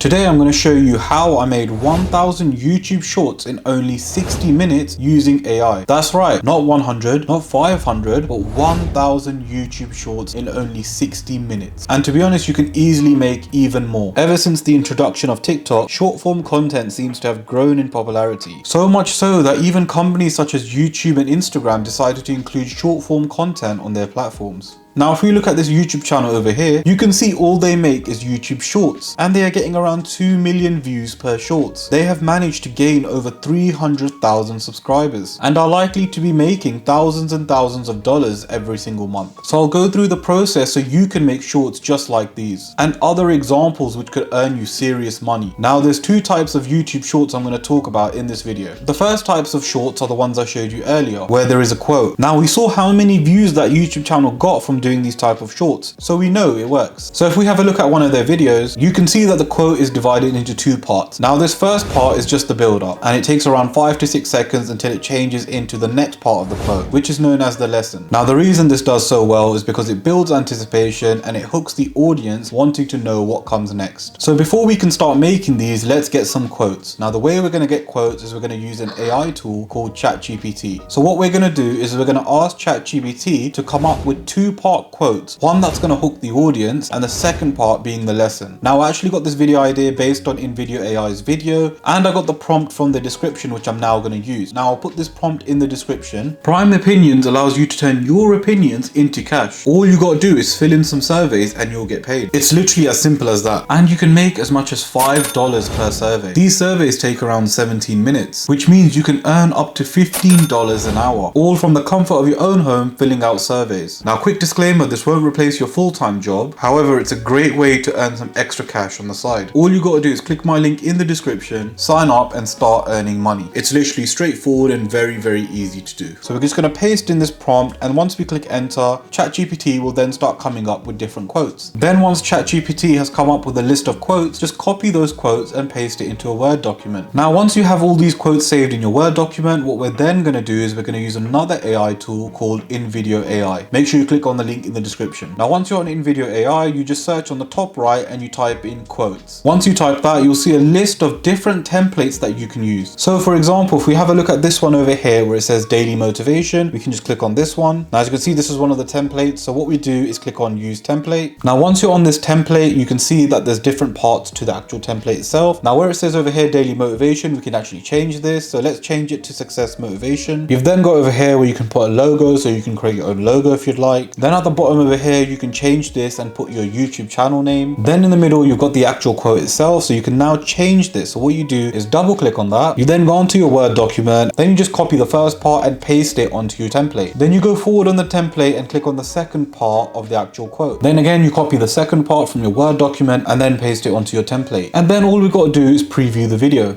Today I'm going to show you how I made 1000 YouTube shorts in only 60 minutes using AI. That's right, not 100, not 500, but 1000 YouTube shorts in only 60 minutes. And to be honest, you can easily make even more. Ever since the introduction of TikTok, short form content seems to have grown in popularity. So much so that even companies such as YouTube and Instagram decided to include short form content on their platforms. Now, if we look at this YouTube channel over here, you can see all they make is YouTube shorts, and they are getting around 2 million views per shorts. They have managed to gain over 300,000 subscribers and are likely to be making thousands and thousands of dollars every single month. So I'll go through the process so you can make shorts just like these and other examples which could earn you serious money. Now, there's two types of YouTube shorts I'm going to talk about in this video. The first types of shorts are the ones I showed you earlier, where there is a quote. Now, we saw how many views that YouTube channel got from doing these type of shorts, so we know it works. So if we have a look at one of their videos, you can see that the quote is divided into two parts. Now, this first part is just the build up, and it takes around 5 to 6 seconds until it changes into the next part of the quote, which is known as the lesson. Now, the reason this does so well is because it builds anticipation and it hooks the audience wanting to know what comes next. So before we can start making these, let's get some quotes. Now, the way we're going to get quotes is we're going to use an AI tool called ChatGPT. So what we're going to do is we're going to ask ChatGPT to come up with two-part quotes, one that's going to hook the audience and the second part being the lesson. Now, I actually got this video idea based on InVideo AI's video, and I got the prompt from the description, which I'm now going to use. Now, I'll put this prompt in the description. Prime Opinions allows you to turn your opinions into cash. All you got to do is fill in some surveys and you'll get paid. It's literally as simple as that. And you can make as much as $5 per survey. These surveys take around 17 minutes, which means you can earn up to $15 an hour, all from the comfort of your own home filling out surveys. Now, quick disclaimer, this won't replace your full-time job. However, it's a great way to earn some extra cash on the side. All you got to do is click my link in the description, sign up and start earning money. It's literally straightforward and very, very easy to do. So we're just going to paste in this prompt, and once we click enter, ChatGPT will then start coming up with different quotes. Then once ChatGPT has come up with a list of quotes, just copy those quotes and paste it into a Word document. Now, once you have all these quotes saved in your Word document, what we're then going to do is we're going to use another AI tool called InVideo AI. Make sure you click on the link in the description. Now, once you're on InVideo AI, you just search on the top right and you type in quotes. Once you type that, you'll see a list of different templates that you can use. So for example, if we have a look at this one over here where it says daily motivation, we can just click on this one. Now, as you can see, this is one of the templates. So what we do is click on use template. Now, once you're on this template, you can see that there's different parts to the actual template itself. Now, where it says over here daily motivation, we can actually change this. So let's change it to success motivation. You've then got over here where you can put a logo, so you can create your own logo if you'd like. Then at the bottom over here, you can change this and put your YouTube channel name. Then in the middle, you've got the actual quote itself, so you can now change this. So what you do is double click on that. You then go onto your Word document. Then you just copy the first part and paste it onto your template. Then you go forward on the template and click on the second part of the actual quote. Then again, you copy the second part from your Word document and then paste it onto your template. And then all we've got to do is preview the video.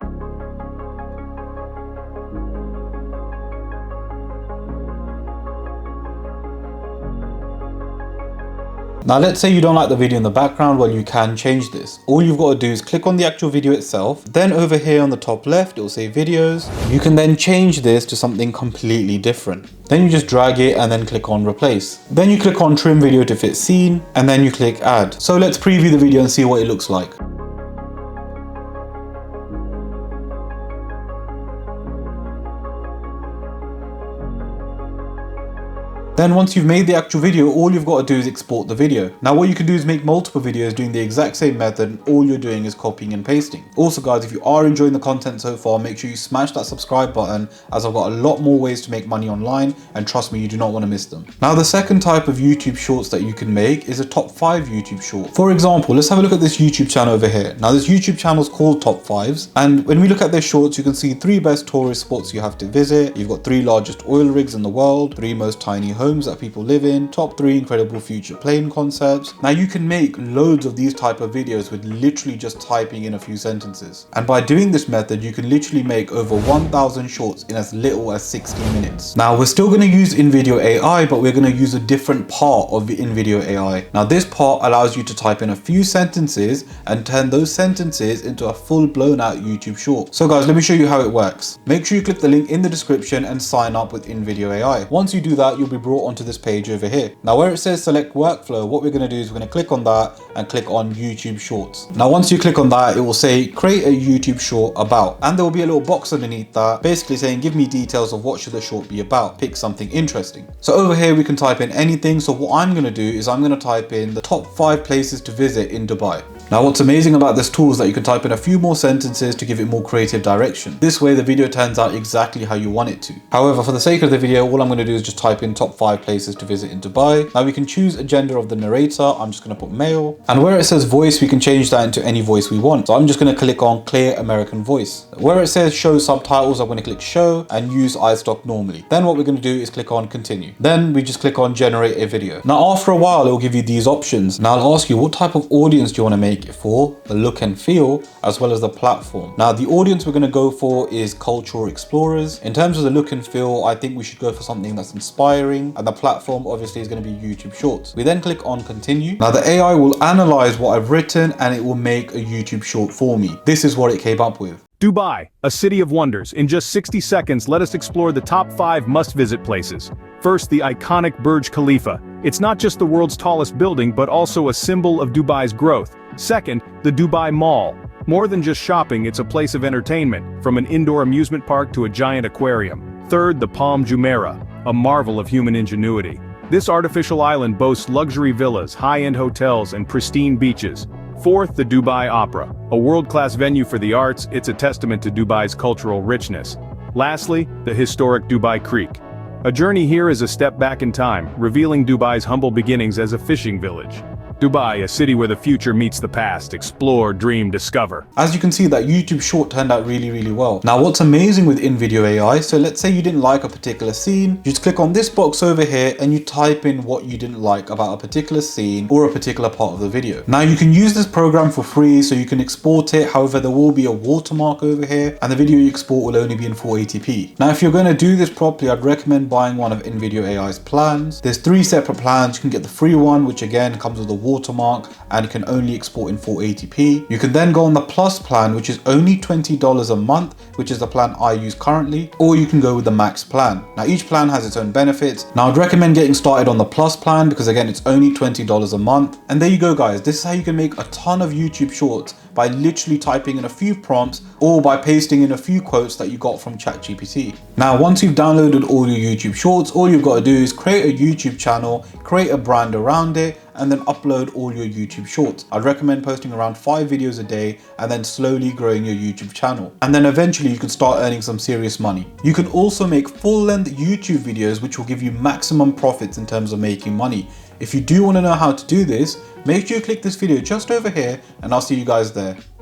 Now, let's say you don't like the video in the background. Well, you can change this. All you've got to do is click on the actual video itself. Then over here on the top left, it will say videos. You can then change this to something completely different. Then you just drag it and then click on replace. Then you click on trim video to fit scene, and then you click add. So let's preview the video and see what it looks like. Then once you've made the actual video, all you've got to do is export the video. Now, what you can do is make multiple videos doing the exact same method, and all you're doing is copying and pasting. Also guys, if you are enjoying the content so far, make sure you smash that subscribe button, as I've got a lot more ways to make money online, and trust me, you do not want to miss them. Now, the second type of YouTube shorts that you can make is a top 5 YouTube short. For example, let's have a look at this YouTube channel over here. Now, this YouTube channel is called Top 5s, and when we look at their shorts, you can see 3 best tourist spots you have to visit. You've got 3 largest oil rigs in the world, 3 most tiny homes that people live in, top 3 incredible future plane concepts. Now, you can make loads of these type of videos with literally just typing in a few sentences. And by doing this method, you can literally make over 1000 shorts in as little as 60 minutes. Now, we're still going to use InVideo AI, but we're going to use a different part of the InVideo AI. Now, this part allows you to type in a few sentences and turn those sentences into a full blown out YouTube short. So guys, let me show you how it works. Make sure you click the link in the description and sign up with InVideo AI. Once you do that, you'll be brought brought onto this page over here. Now where it says select workflow, what we're going to do is we're going to click on that and click on YouTube Shorts. Now once you click on that, it will say create a YouTube short about, and there will be a little box underneath that basically saying give me details of what should the short be about. Pick something interesting. So over here we can type in anything. So what I'm going to do is I'm going to type in the top 5 places to visit in Dubai. Now what's amazing about this tool is that you can type in a few more sentences to give it more creative direction. This way the video turns out exactly how you want it to. However, for the sake of the video, all I'm going to do is just type in top 5 places to visit in Dubai. Now we can choose a gender of the narrator. I'm just going to put male. And where it says voice, we can change that into any voice we want. So I'm just going to click on clear American voice. Where it says show subtitles, I'm going to click show and use iStock normally. Then what we're going to do is click on continue. Then we just click on generate a video. Now after a while, it will give you these options. Now I'll ask you what type of audience do you want to make it for, the look and feel, as well as the platform. Now the audience we're going to go for is cultural explorers. In terms of the look and feel, I think we should go for something that's inspiring, and the platform obviously is going to be YouTube Shorts. We then click on continue. Now the AI will analyze what I've written and it will make a YouTube short for me. This is what it came up with. Dubai, a city of wonders. In just 60 seconds, let us explore the top 5 must-visit places. First, the iconic Burj Khalifa. It's not just the world's tallest building, but also a symbol of Dubai's growth. Second, the Dubai Mall. More than just shopping, it's a place of entertainment, from an indoor amusement park to a giant aquarium. Third, the Palm Jumeirah, a marvel of human ingenuity. This artificial island boasts luxury villas, high-end hotels, and pristine beaches. Fourth, the Dubai Opera, a world-class venue for the arts. It's a testament to Dubai's cultural richness. Lastly, the historic Dubai Creek. A journey here is a step back in time, revealing Dubai's humble beginnings as a fishing village. Dubai, a city where the future meets the past. Explore, dream, discover. As you can see, that YouTube short turned out really well. Now what's amazing with InVideo AI, so let's say you didn't like a particular scene, you just click on this box over here and you type in what you didn't like about a particular scene or a particular part of the video. Now you can use this program for free, so you can export it. However, there will be a watermark over here and the video you export will only be in 480p. Now if you're going to do this properly, I'd recommend buying one of InVideo AI's plans. There's 3 separate plans. You can get the free one, which again comes with a watermark and can only export in 480p. You can then go on the plus plan, which is only $20 a month, which is the plan I use currently, or you can go with the max plan. Now each plan has its own benefits. Now I'd recommend getting started on the plus plan because again it's only $20 a month. And there you go guys, this is how you can make a ton of YouTube shorts by literally typing in a few prompts or by pasting in a few quotes that you got from ChatGPT. Now once you've downloaded all your YouTube shorts, all you've got to do is create a YouTube channel, create a brand around it, and then upload all your YouTube shorts. I'd recommend posting around 5 videos a day and then slowly growing your YouTube channel. And then eventually you can start earning some serious money. You can also make full-length YouTube videos which will give you maximum profits in terms of making money. If you do want to know how to do this, make sure you click this video just over here and I'll see you guys there.